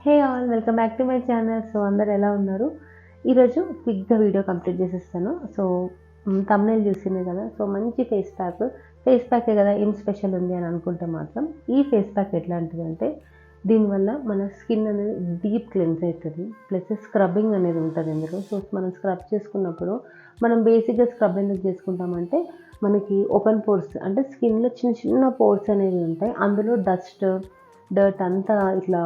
Hey all welcome back to my channel. So అందరు ఎలా ఉన్నారు? ఈరోజు క్విక్గా వీడియో కంప్లీట్ చేసేస్తాను. సో తమ్నైల్ చూసింది కదా. సో మంచి ఫేస్ ప్యాకే కదా, ఏం స్పెషల్ ఉంది అని అనుకుంటే మాత్రం ఈ ఫేస్ ప్యాక్ ఎట్లాంటిదంటే దీనివల్ల మన స్కిన్ అనేది డీప్ క్లెన్స్ అవుతుంది. ప్లస్ స్క్రబ్బింగ్ అనేది ఉంటుంది ఇందులో. సో మనం స్క్రబ్ చేసుకున్నప్పుడు మనం బేసిక్గా స్క్రబ్ ఎందుకు చేసుకుంటామంటే మనకి ఓపెన్ పోర్స్ అంటే స్కిన్లో చిన్న చిన్న పోర్స్ అనేవి ఉంటాయి. అందులో డర్ట్ అంతా ఇట్లా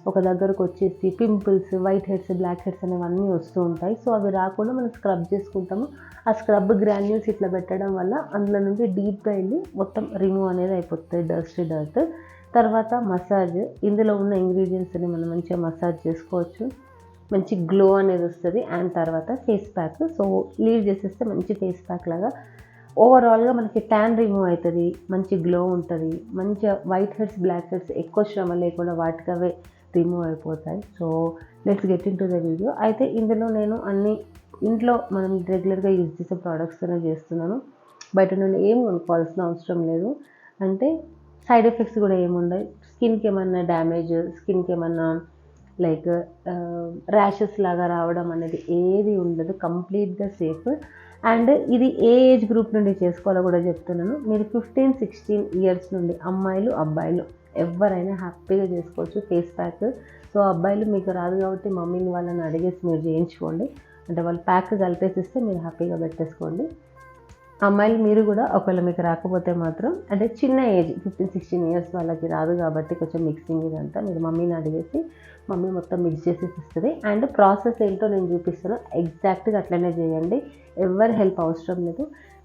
ఒక దగ్గరకు వచ్చేసి pimples, white heads, black heads అనేవన్నీ వస్తూ ఉంటాయి. సో అవి రాకుండా మనం స్క్రబ్ చేసుకుంటాము. ఆ స్క్రబ్ గ్రాన్యూల్స్ ఇట్లా పెట్టడం వల్ల అందులో నుండి డీప్గా వెళ్ళి మొత్తం రిమూవ్ అనేది అయిపోతుంది డర్ట్. తర్వాత మసాజ్, ఇందులో ఉన్న ఇంగ్రీడియంట్స్ని మనం మంచిగా మసాజ్ చేసుకోవచ్చు. మంచి గ్లో అనేది వస్తుంది. అండ్ తర్వాత ఫేస్ ప్యాక్, సో లీవ్ చేసేస్తే మంచి ఫేస్ ప్యాక్ లాగా ఓవరాల్గా మనకి ట్యాన్ రిమూవ్ అవుతుంది, మంచి గ్లో ఉంటుంది. మంచిగా వైట్ హెడ్స్, బ్లాక్ హెడ్స్ ఎక్కువ శ్రమ లేకుండా వాటికవే రిమూవ్ అయిపోతాయి. So let's get in to the video. అయితే ఇందులో నేను అన్ని ఇంట్లో మనం రెగ్యులర్గా యూజ్ చేసే ప్రోడక్ట్స్తోనే చేస్తున్నాను. బయట నుండి ఏం కొనుక్కోవాల్సిన అవసరం లేదు. అంటే సైడ్ ఎఫెక్ట్స్ కూడా ఏముండవు. స్కిన్కి ఏమన్నా డ్యామేజ్, స్కిన్కి ఏమన్నా లైక్ ర్యాషెస్ లాగా రావడం అనేది ఏది ఉండదు. కంప్లీట్గా సేఫ్. అండ్ ఇది ఏ ఏజ్ గ్రూప్ నుండి చేసుకోవాలో కూడా చెప్తున్నాను. మీరు 15-16 ఇయర్స్ నుండి అమ్మాయిలు, అబ్బాయిలు ఎవరైనా హ్యాపీగా చేసుకోవచ్చు ఫేస్ ప్యాక్. సో అబ్బాయిలు మీకు రాదు కాబట్టి మమ్మీని వాళ్ళని అడిగేసి మీరు చేయించుకోండి. అంటే వాళ్ళు ప్యాక్ కలిపేసిస్తే మీరు హ్యాపీగా పెట్టేసుకోండి. అమ్మాయిలు మీరు కూడా ఒకవేళ మీకు రాకపోతే మాత్రం అంటే చిన్న ఏజ్ 15-16 ఇయర్స్ వాళ్ళకి రాదు కాబట్టి కొంచెం మిక్సింగ్ ఇదంతా మీరు మమ్మీని అడిగేసి మమ్మీ మొత్తం మిక్స్ చేసేసి ఇస్తుంది. అండ్ ప్రాసెస్ ఏంటో నేను చూపిస్తాను, ఎగ్జాక్ట్గా అట్లనే చేయండి. ఎవరి హెల్ప్ అవసరం లేదు.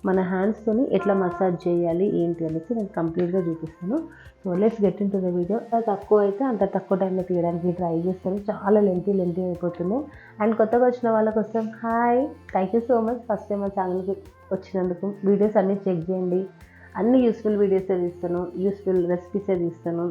మన హ్యాండ్స్తోని ఎట్లా మసాజ్ చేయాలి ఏంటి అనేసి నేను కంప్లీట్గా చూపిస్తాను. So let's get in to the video. తక్కువ అయితే అంత తక్కువ టైంలో తీయడానికి ట్రై చేస్తాను. చాలా లెంతీ అయిపోతుంది. అండ్ కొత్తగా వచ్చిన వాళ్ళ కోసం hi, thank you so much first time మా ఛానల్కి వచ్చినందుకు. వీడియోస్ అన్నీ చెక్ చేయండి. అన్ని యూస్ఫుల్ వీడియోసే తీస్తాను, యూస్ఫుల్ రెసిపీసే తీస్తాను,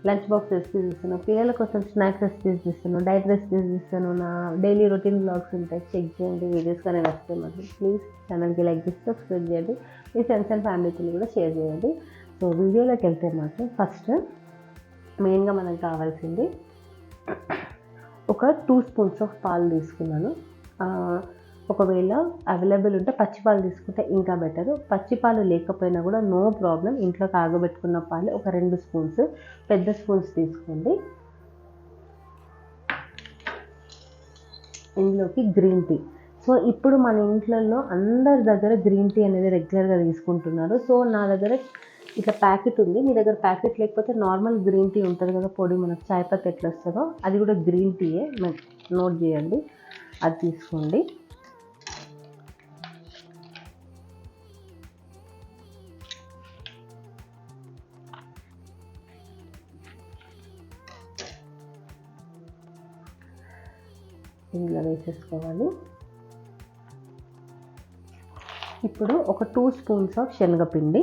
లంచ్ బాక్స్ రెసిపీస్ ఇస్తాను, పిల్లల కోసం స్నాక్స్ రెసిపీస్ ఇస్తాను, డైట్ రెసిపీస్ ఇస్తాను, నా డైలీ రొటీన్ బ్లాగ్స్ ఉంటాయి. చెక్ చేయండి. వీడియోస్ కానీ నచ్చితే మాత్రం ప్లీజ్ ఛానల్కి లైక్ చేసి సబ్స్క్రైబ్ చేయండి. మీ ఫ్రెండ్స్ అండ్ ఫ్యామిలీతో కూడా షేర్ చేయండి. సో వీడియోలోకి వెళ్తే మాత్రం ఫస్ట్ మెయిన్గా మనకు కావాల్సింది ఒక 2 స్పూన్స్ ఆఫ్ పాలు తీసుకున్నాను. ఒకవేళ అవైలబుల్ ఉంటే పచ్చిపాలు తీసుకుంటే ఇంకా బెటర్. పచ్చిపాలు లేకపోయినా కూడా నో ప్రాబ్లం. ఇంట్లో కాగబెట్టుకున్న పాలు ఒక 2 స్పూన్స్, పెద్ద స్పూన్స్ తీసుకోండి. ఇందులోకి గ్రీన్ టీ. సో ఇప్పుడు మన ఇంట్లలో అందరి దగ్గర గ్రీన్ టీ అనేది రెగ్యులర్గా తీసుకుంటున్నారు. సో నా దగ్గర ఇట్లా ప్యాకెట్ ఉంది. మీ దగ్గర ప్యాకెట్ లేకపోతే నార్మల్ గ్రీన్ టీ ఉంటుంది కదా, పొడి మనకు చాయ్ పత్తి ఎట్లా వస్తుందో అది కూడా గ్రీన్ టీయే, నోట్ చేయండి. అది తీసుకోండి. ఇందులో వేసేసుకోవాలి. ఇప్పుడు ఒక 2 స్పూన్స్ ఆఫ్ శనగపిండి.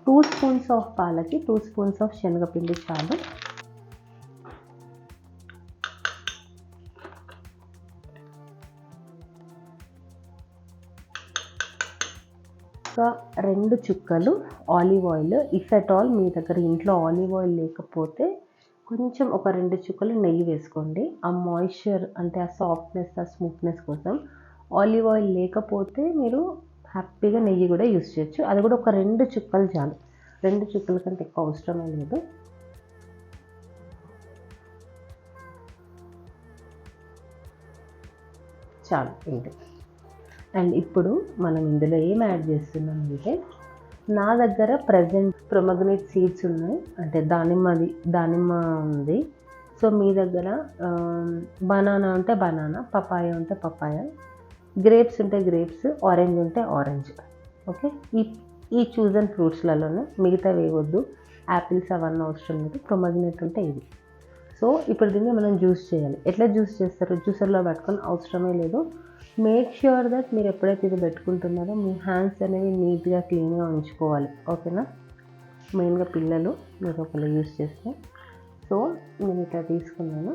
2 స్పూన్స్ ఆఫ్ పాలకి 2 స్పూన్స్ ఆఫ్ శనగపిండి చాలు. ఒక 2 చుక్కలు olive oil. If at all మీ దగ్గర ఇంట్లో ఆలివ్ ఆయిల్ లేకపోతే కొంచెం ఒక 2 చుక్కలు నెయ్యి వేసుకోండి. ఆ మాయిశ్చర్ అంటే ఆ సాఫ్ట్నెస్, ఆ స్మూత్నెస్ కోసం. ఆలివ్ ఆయిల్ లేకపోతే మీరు హ్యాపీగా నెయ్యి కూడా యూస్ చేయొచ్చు. అది కూడా ఒక 2 చుక్కలు చాలు. 2 చుక్కల కంటే ఎక్కువ అవసరమే లేదు. చాలు ఏంటి. అండ్ ఇప్పుడు మనం ఇందులో ఏం యాడ్ చేస్తున్నాం అంటే నా దగ్గర ప్రజెంట్ ప్రొమగ్నేట్ సీడ్స్ ఉన్నాయి, అంటే దానిమ్మ ఉంది. సో మీ దగ్గర బనానా ఉంటే బనానా, పపాయ ఉంటే పపాయ, గ్రేప్స్ ఉంటే గ్రేప్స్, ఆరెంజ్ ఉంటే ఆరెంజ్. ఓకే, ఈ చూజన్ ఫ్రూట్స్లలోనే మిగతా వేయవద్దు. యాపిల్స్ అవన్నీ అవసరం లేదు. ప్రొమగ్నేట్ ఉంటే ఇది. సో ఇప్పుడు దీన్ని మనం జ్యూస్ చేయాలి. ఎట్లా జ్యూస్ చేస్తారు? జ్యూసర్లో పెట్టుకొని అవసరమే లేదు. మేక్ ష్యూర్ దట్ మీరు ఎప్పుడైతే ఇది పెట్టుకుంటున్నారో మీ హ్యాండ్స్ అనేవి నీట్గా క్లీన్గా ఉంచుకోవాలి. ఓకేనా? మెయిన్గా పిల్లలు మీరు ఒకళ్ళు యూస్ చేస్తే. సో నేను ఇట్లా తీసుకున్నాను.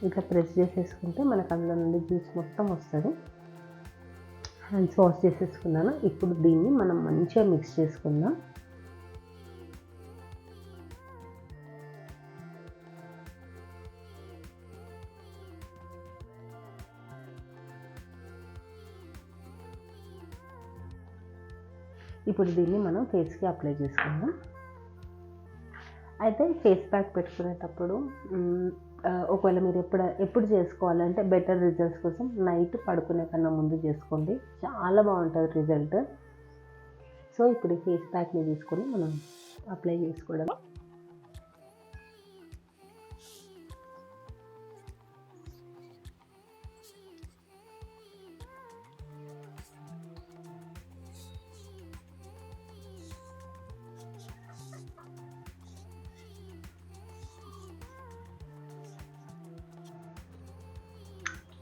ఇట్లా ప్రెస్ చేసేసుకుంటే మనకు అందులో నుండి జ్యూస్ మొత్తం వస్తుంది. హ్యాండ్స్ వాష్ చేసేసుకున్నాను. ఇప్పుడు దీన్ని మనం మంచిగా మిక్స్ చేసుకుందాం. ఇప్పుడు దీన్ని మనం ఫేస్కి అప్లై చేసుకుందాం. అయితే ఫేస్ ప్యాక్ పెట్టుకునేటప్పుడు ఒకవేళ మీరు ఎప్పుడు చేసుకోవాలంటే బెటర్ రిజల్ట్స్ కోసం నైట్ పడుకునే కన్నా ముందు చేసుకోండి, చాలా బాగుంటుంది రిజల్ట్. సో ఇప్పుడు ఈ ఫేస్ ప్యాక్ని తీసుకొని మనం అప్లై చేసుకోవడం.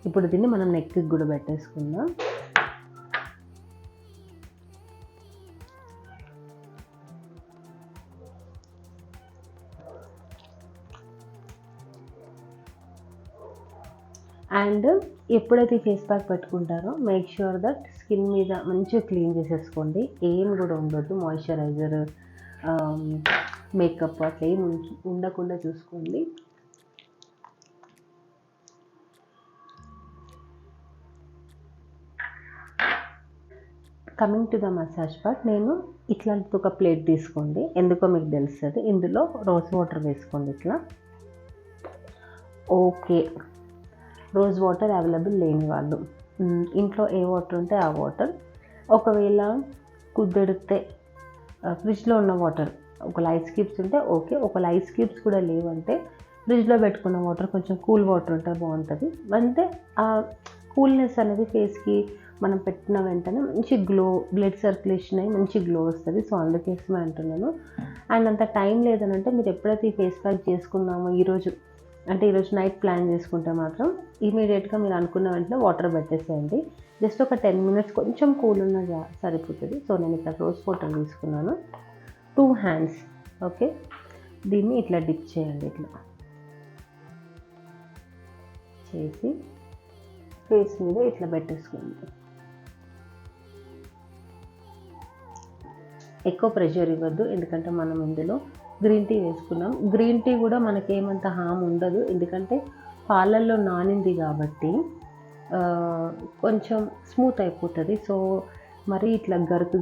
ఇప్పుడు దీన్ని మనం నెక్కి కూడా పెట్టేసుకుందాం. అండ్ ఎప్పుడైతే ఫేస్ ప్యాక్ పెట్టుకుంటారో మేక్ ష్యూర్ దట్ స్కిన్ మీద మంచిగా క్లీన్ చేసేసుకోండి. ఏం కూడా ఉండొద్దు, మాయిశ్చరైజర్ మేకప్ అట్లా ఏం ఉండకుండా చూసుకోండి. Coming to the massage part, నేను ఇట్లాంటిది ఒక ప్లేట్ తీసుకోండి, ఎందుకో మీకు తెలుస్తుంది. ఇందులో రోజ్ వాటర్ వేసుకోండి ఇట్లా. ఓకే, రోజ్ వాటర్ అవైలబుల్ లేని వాళ్ళు ఇంట్లో ఏ వాటర్ ఉంటే ఆ వాటర్, ఒకవేళ కుదిరితే ఫ్రిడ్జ్లో ఉన్న వాటర్, ఒక ఐస్ క్యూబ్స్ ఉంటే ఓకే, ఒక ఐస్ క్యూబ్స్ కూడా లేవంటే ఫ్రిడ్జ్లో పెట్టుకున్న వాటర్, కొంచెం కూల్ వాటర్ ఉంటే బాగుంటుంది. అంటే ఆ కూల్నెస్ అనేది ఫేస్కి మనం పెట్టిన వెంటనే మంచి గ్లో, బ్లడ్ సర్క్యులేషన్ అయ్యి మంచి గ్లో వస్తుంది. సో అందుకోసమే అంటున్నాను. అండ్ అంత టైం లేదనంటే మీరు ఎప్పుడైతే ఈ ఫేస్ ప్యాక్ చేసుకున్నామో ఈరోజు నైట్ ప్లాన్ చేసుకుంటే మాత్రం ఇమీడియట్గా మీరు అనుకున్న వెంటనే వాటర్ పెట్టేసేయండి. జస్ట్ ఒక 10 minutes కొంచెం కూల్ ఉన్న సరిపోతుంది. సో నేను ఇక్కడ రోజ్ వాటర్ తీసుకున్నాను, 2 hands. ఓకే, దీన్ని ఇట్లా డిప్ చేయండి. ఇట్లా చేసి ఫేస్ మీద ఇట్లా పెట్టేసుకోండి. ఎక్కువ ప్రెషర్ ఇవ్వద్దు, ఎందుకంటే మనం ఇందులో గ్రీన్ టీ వేసుకున్నాం. గ్రీన్ టీ కూడా మనకేమంత హామ్ ఉండదు, ఎందుకంటే పాలల్లో నానింది కాబట్టి కొంచెం స్మూత్ అయిపోతుంది. సో మరి ఇట్లా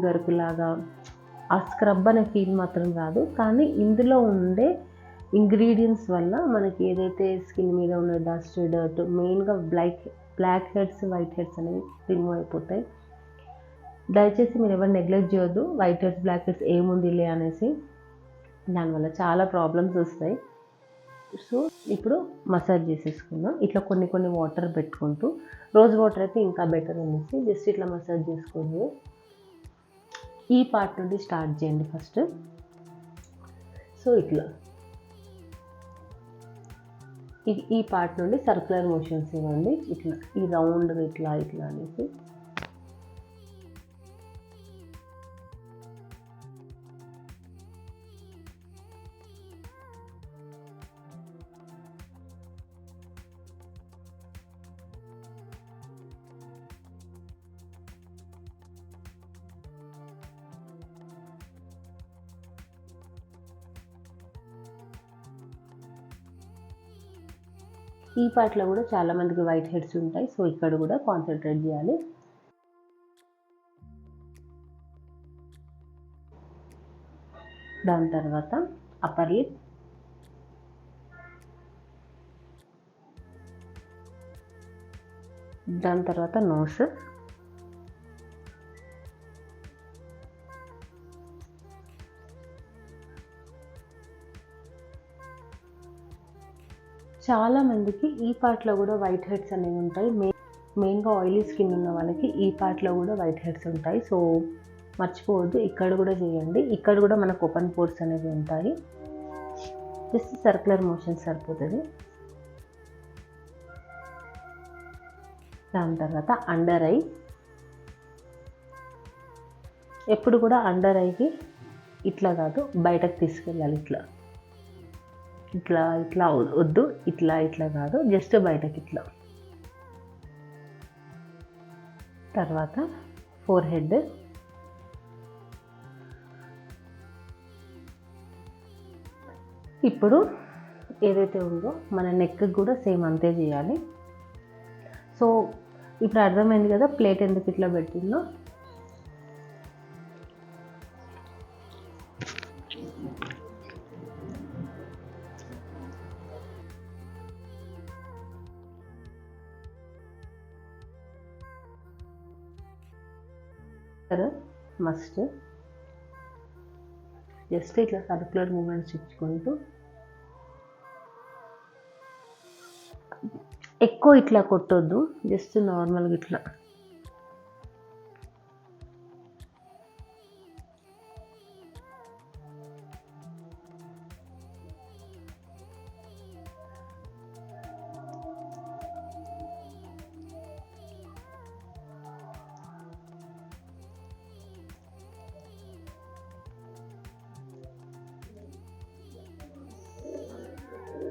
గరుకులాగా ఆ స్క్రబ్ అనే ఫీల్ మాత్రం రాదు. కానీ ఇందులో ఉండే ఇంగ్రీడియంట్స్ వల్ల మనకి ఏదైతే స్కిన్ మీద ఉన్న డస్ట్, డర్ట్, మెయిన్గా బ్లాక్ హెడ్స్, వైట్ హెడ్స్ అనేవి రిమూవ్ అయిపోతాయి. దయచేసి మీరు ఎవరు నెగ్లెక్ట్ చేయొద్దు, వైట్ హెడ్స్, బ్లాక్ హెడ్స్ ఏముందిలే అనేసి, దానివల్ల చాలా ప్రాబ్లమ్స్ వస్తాయి. సో ఇప్పుడు మసాజ్ చేసేసుకుందాం. ఇట్లా కొన్ని వాటర్ పెట్టుకుంటూ, రోజ్ వాటర్ అయితే ఇంకా బెటర్ అనేసి జస్ట్ ఇట్లా మసాజ్ చేసుకోండి. ఈ పార్ట్ నుండి స్టార్ట్ చేయండి ఫస్ట్. సో ఇట్లా ఈ పార్ట్ నుండి సర్క్యులర్ మోషన్స్ ఇవ్వండి, ఇట్లా ఈ రౌండ్ ఇట్లా అనేసి. ఈ పార్ట్లో కూడా చాలామందికి వైట్ హెడ్స్ ఉంటాయి, సో ఇక్కడ కూడా కాన్సన్ట్రేట్ చేయాలి. దాని తర్వాత అప్పర్ లిప్, దాని తర్వాత నోస్, చాలామందికి ఈ పార్ట్లో కూడా వైట్ హెడ్స్ అనేవి ఉంటాయి. మెయిన్గా ఆయిలీ స్కిన్ ఉన్న వాళ్ళకి ఈ పార్ట్లో కూడా వైట్ హెడ్స్ ఉంటాయి. సో మర్చిపోవద్దు, ఇక్కడ కూడా చేయండి. ఇక్కడ కూడా మనకు ఓపెన్ పోర్స్ అనేవి ఉంటాయి. జస్ట్ సర్క్యులర్ మోషన్ సరిపోతుంది. దాని తర్వాత అండర్ ఐ. ఎప్పుడు కూడా అండర్ ఐకి ఇట్లా కాదు, బయటకు తీసుకెళ్ళాలి. ఇట్లా వద్దు, ఇట్లా కాదు, జస్ట్ బయటకి ఇట్లా. తర్వాత ఫోర్ హెడ్, ఇప్పుడు ఏదైతే ఉందో మన నెక్ కూడా సేమ్ అంతే చేయాలి. సో ఇప్పుడు అర్థమైంది కదా ప్లేట్ ఎందుకు ఇట్లా పెట్టిందో. మస్ట్ జస్ట్ ఇట్లా సర్క్యులర్ మూమెంట్స్ ఇచ్చుకుంటూ ఎక్కువ ఇట్లా కొట్టొద్దు, జస్ట్ నార్మల్గా ఇట్లా.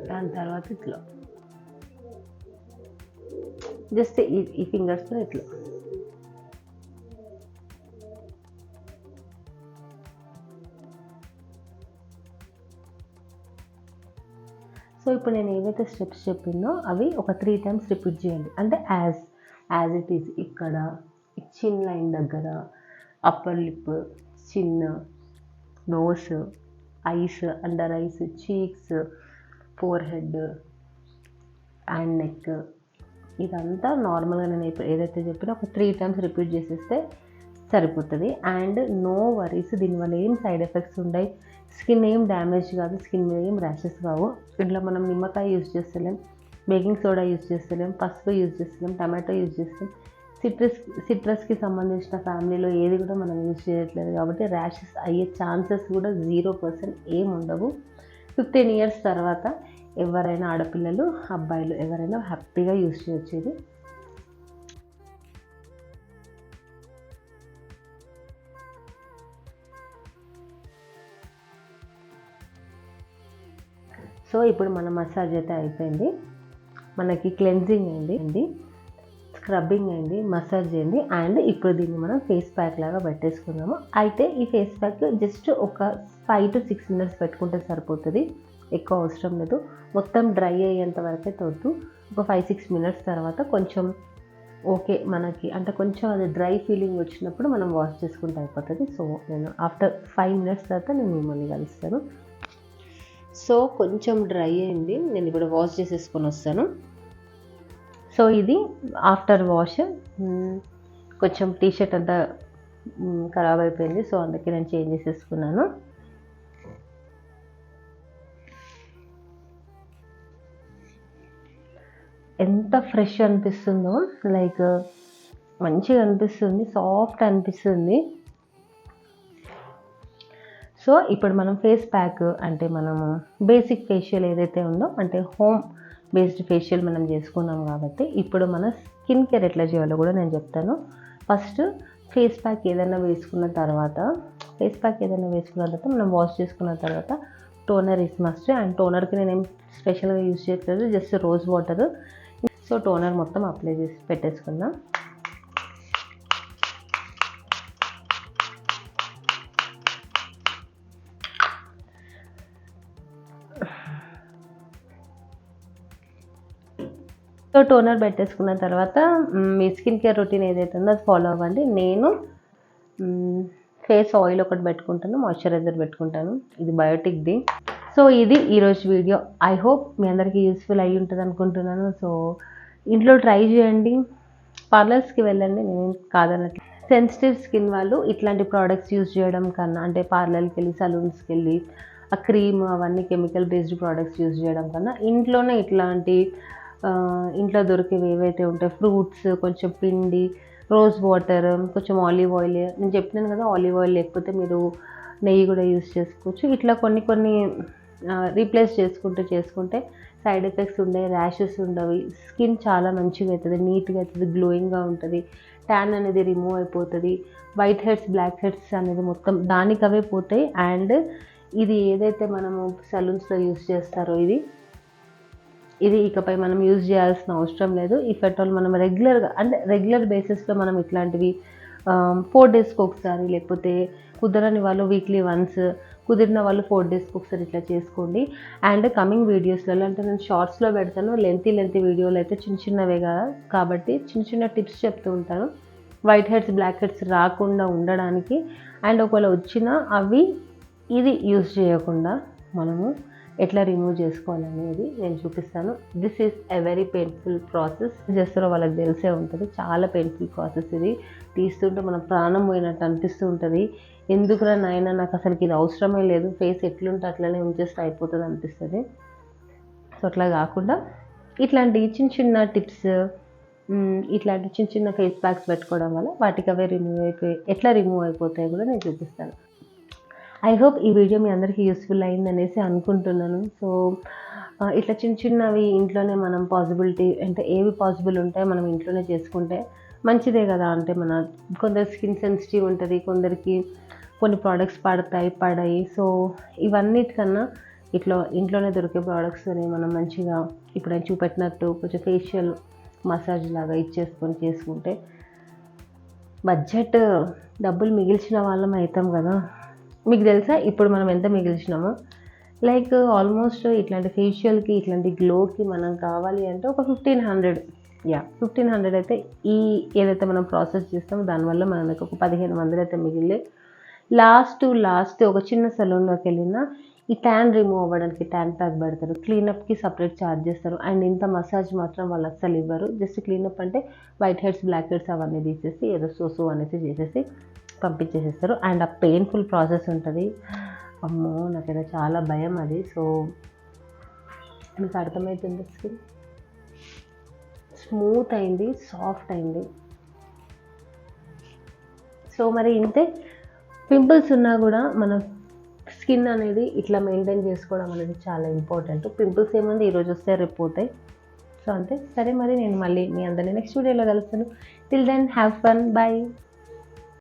దాని తర్వాత ఇట్లా జస్ట్ ఈ ఫింగర్స్తో ఇట్లా. సో ఇప్పుడు నేను ఏవైతే స్టెప్స్ చెప్పిందో అవి ఒక 3 times రిపీట్ చేయండి. అంటే యాజ్ ఇట్ ఈజ్ ఇక్కడ చిన్ లైన్ దగ్గర, upper lip, chin, nose, eyes, under eyes, cheeks, forehead and neck, ఇదంతా నార్మల్గా నేను ఏదైతే చెప్పినా ఒక 3 times రిపీట్ చేసేస్తే సరిపోతుంది. అండ్ నో వరీస్, దీనివల్ల ఏం సైడ్ ఎఫెక్ట్స్ ఉండవు, స్కిన్ ఏం డ్యామేజ్ కాదు, స్కిన్ మీద ఏం ర్యాషెస్ కావు. ఇంట్లో మనం నిమ్మకాయ యూజ్ చేస్తలేం, బేకింగ్ సోడా యూజ్ చేస్తలేం, పసుపు యూజ్ చేస్తలేం, టమాటో యూజ్ చేస్తాం, సిట్రస్కి సంబంధించిన ఫ్యామిలీలో ఏది కూడా మనం యూజ్ చేయట్లేదు కాబట్టి ర్యాషెస్ అయ్యే ఛాన్సెస్ కూడా 0% ఏం ఉండవు. 15 years తర్వాత ఎవరైనా ఆడపిల్లలు, అబ్బాయిలు ఎవరైనా హ్యాపీగా యూజ్ చేయొచ్చు ఇది. సో ఇప్పుడు మన మసాజ్ అయితే అయిపోయింది, మనకి క్లెన్జింగ్ అయింది, స్క్రబ్బింగ్ అయింది, మసాజ్ అయింది. అండ్ ఇప్పుడు దీన్ని మనం ఫేస్ ప్యాక్ లాగా పెట్టేసుకుందాము. అయితే ఈ ఫేస్ ప్యాక్ జస్ట్ ఒక 5 to 6 minutes పెట్టుకుంటే సరిపోతుంది, ఎక్కువ అవసరం లేదు. మొత్తం డ్రై అయ్యేంత వరకే తోడు. ఒక 5-6 minutes తర్వాత కొంచెం ఓకే మనకి అంటే కొంచెం అది డ్రై ఫీలింగ్ వచ్చినప్పుడు మనం వాష్ చేసుకుంటే అయిపోతుంది. సో నేను ఆఫ్టర్ 5 minutes తర్వాత నేను మిమ్మల్ని కలుస్తాను. సో కొంచెం డ్రై అయింది, నేను ఇప్పుడు వాష్ చేసేసుకొని వస్తాను. సో ఇది ఆఫ్టర్ వాష్, కొంచెం టీషర్ట్ అంతా ఖరాబ్ అయిపోయింది, సో అందుకే నేను చేంజ్ చేసేసుకున్నాను. ఎంత ఫ్రెష్ అనిపిస్తుందో, లైక్ మంచిగా అనిపిస్తుంది, సాఫ్ట్ అనిపిస్తుంది. సో ఇప్పుడు మనం ఫేస్ ప్యాక్ అంటే మనము బేసిక్ ఫేషియల్ ఏదైతే ఉందో అంటే హోమ్ బేస్డ్ ఫేషియల్ మనం చేసుకున్నాం కాబట్టి ఇప్పుడు మన స్కిన్ కేర్ ఎట్లా చేయాలో కూడా నేను చెప్తాను. ఫస్ట్ ఫేస్ ప్యాక్ ఏదైనా వేసుకున్న తర్వాత మనం వాష్ చేసుకున్న తర్వాత టోనర్ ఇస్ మస్ట్. అండ్ టోనర్కి నేనేం స్పెషల్గా యూజ్ చేయట్లేదు, just rose water. So toner మొత్తం అప్లై చేసి పెట్టేసుకుందాం. సో టోనర్ పెట్టేసుకున్న తర్వాత మీ స్కిన్ కేర్ రొటీన్ ఏదైతే ఉందో అది ఫాలో అవ్వండి. నేను ఫేస్ ఆయిల్ ఒకటి పెట్టుకుంటాను, మాయిశ్చరైజర్ పెట్టుకుంటాను, ఇది బయోటిక్ది. సో ఇది ఈరోజు వీడియో. ఐ హోప్ మీ అందరికీ యూస్ఫుల్ అయ్యి ఉంటుంది అనుకుంటున్నాను. సో ఇంట్లో ట్రై చేయండి, పార్లర్స్కి వెళ్ళండి, నేను కాదన్నట్లు. సెన్సిటివ్ స్కిన్ వాళ్ళు ఇట్లాంటి ప్రోడక్ట్స్ యూజ్ చేయడం కన్నా, అంటే పార్లర్కి వెళ్ళి సలూన్స్కి వెళ్ళి ఆ క్రీమ్ అవన్నీ కెమికల్ బేస్డ్ ప్రోడక్ట్స్ యూజ్ చేయడం కన్నా ఇంట్లోనే ఇట్లాంటి ఇంట్లో దొరికేవి ఏవైతే ఉంటాయి, ఫ్రూట్స్, కొంచెం పిండి, రోజ్ వాటర్, కొంచెం ఆలివ్ ఆయిల్, నేను చెప్పినాను కదా ఆలివ్ ఆయిల్ లేకపోతే మీరు నెయ్యి కూడా యూజ్ చేసుకోవచ్చు. ఇట్లా కొన్ని రీప్లేస్ చేసుకుంటే సైడ్ ఎఫెక్ట్స్ ఉండవు, ర్యాషెస్ ఉండవు, స్కిన్ చాలా మంచిగా అవుతుంది, నీట్గా అవుతుంది, గ్లోయింగ్గా ఉంటుంది, ట్యాన్ అనేది రిమూవ్ అయిపోతుంది, వైట్ హెడ్స్ బ్లాక్ హెడ్స్ అనేది మొత్తం దానికవే పోతాయి. అండ్ ఇది ఏదైతే మనము సలూన్స్లో యూజ్ చేస్తారో ఇది ఇకపై మనం యూజ్ చేయాల్సిన అవసరం లేదు. ఇఫ్ ఎట్ ఆల్ మనం రెగ్యులర్ బేసిస్లో మనం ఇట్లాంటివి 4 daysకి ఒకసారి, లేకపోతే కుదరని వాళ్ళు వీక్లీ వన్స్, కుదిరిన వాళ్ళు 4 daysకి ఒకసారి ఇట్లా చేసుకోండి. అండ్ కమింగ్ వీడియోస్లలో అంటే నేను షార్ట్స్లో పెడతాను, లెంతీ వీడియోలు అయితే చిన్నవే కదా కాబట్టి చిన్న టిప్స్ చెప్తూ ఉంటాను వైట్ హెడ్స్ బ్లాక్ హెడ్స్ రాకుండా ఉండడానికి. అండ్ ఒకవేళ వచ్చినా అవి ఇది యూజ్ చేయకుండా మనము ఎట్లా రిమూవ్ చేసుకోవాలనేది నేను చూపిస్తాను. This is a very painful process. చేస్తారో వాళ్ళకి తెలిసే ఉంటుంది. చాలా పెయిన్ఫుల్ ప్రాసెస్ ఇది. తీస్తుంటే మన ప్రాణం పోయినట్టు అనిపిస్తూ ఉంటుంది. ఎందుకురా నాయన, నాకు అసలుకి ఇది అవసరమే లేదు, ఫేస్ ఎట్లుంటే అట్లనే ఉంచేస్తే అయిపోతుంది అనిపిస్తుంది. సో అట్లా కాకుండా ఇట్లాంటి చిన్న చిన్న టిప్స్, ఇట్లాంటి చిన్న చిన్న ఫేస్ ప్యాక్స్ పెట్టుకోవడం వల్ల వాటికి అవే ఎట్లా రిమూవ్ అయిపోతాయో కూడా నేను చూపిస్తాను. ఐ హోప్ ఈ వీడియో మీ అందరికీ యూస్ఫుల్ అయిందనేసి అనుకుంటున్నాను. సో ఇట్లా చిన్న చిన్నవి ఇంట్లోనే మనం పాసిబిలిటీ అంటే ఏవి పాసిబుల్ ఉంటాయో మనం ఇంట్లోనే చేసుకుంటే మంచిదే కదా. అంటే మన కొందరు స్కిన్ సెన్సిటివ్ ఉంటుంది, కొందరికి కొన్ని ప్రోడక్ట్స్ పడాయి. సో ఇవన్నిటికన్నా ఇంట్లోనే దొరికే ప్రోడక్ట్స్ని మనం మంచిగా ఇప్పుడు నేను చూపెట్టినట్టు కొంచెం ఫేషియల్ మసాజ్ లాగా చేసుకుంటే బడ్జెట్ డబ్బులు మిగిల్చిన వాళ్ళం అవుతాం కదా. మీకు తెలుసా ఇప్పుడు మనం ఎంత మిగిల్చినామో? లైక్ ఆల్మోస్ట్ ఇట్లాంటి ఫేషియల్కి ఇట్లాంటి గ్లోకి మనం కావాలి అంటే ఒక 1500, 1500 అయితే ఏదైతే మనం ప్రాసెస్ చేస్తామో దానివల్ల మనకు ఒక 1500 అయితే మిగిలే. లాస్ట్ ఒక చిన్న సలూన్లోకి వెళ్ళినా ఈ ట్యాన్ రిమూవ్ అవ్వడానికి ట్యాన్ ప్యాక్ పెడతారు, క్లీనప్కి సపరేట్ ఛార్జ్ చేస్తారు. అండ్ ఇంత మసాజ్ మాత్రం వాళ్ళు అస్సలు ఇవ్వరు. జస్ట్ క్లీనప్ అంటే వైట్ హెడ్స్, బ్లాక్ హెడ్స్ అవన్నీ తీసేసి ఏదో సో అనేసి చేసేసి పంపించేసేస్తారు. అండ్ ఆ పెయిన్ఫుల్ ప్రాసెస్ ఉంటుంది. అమ్మో, నాకైతే చాలా భయం అది. సో మీకు అర్థమవుతుంది. స్కిన్ స్మూత్ అయింది, సాఫ్ట్ అయింది. సో మరి ఇంతే, పింపుల్స్ ఉన్నా కూడా మన స్కిన్ అనేది ఇట్లా మెయింటైన్ చేసుకోవడం అనేది చాలా ఇంపార్టెంట్. పింపుల్స్ ఏముంది, ఈరోజు వస్తే రేపు పోతాయి. సో అంతే. సరే మరి నేను మళ్ళీ మీ అందరినీ నెక్స్ట్ వీడియోలో కలుస్తాను. Till then have fun, bye.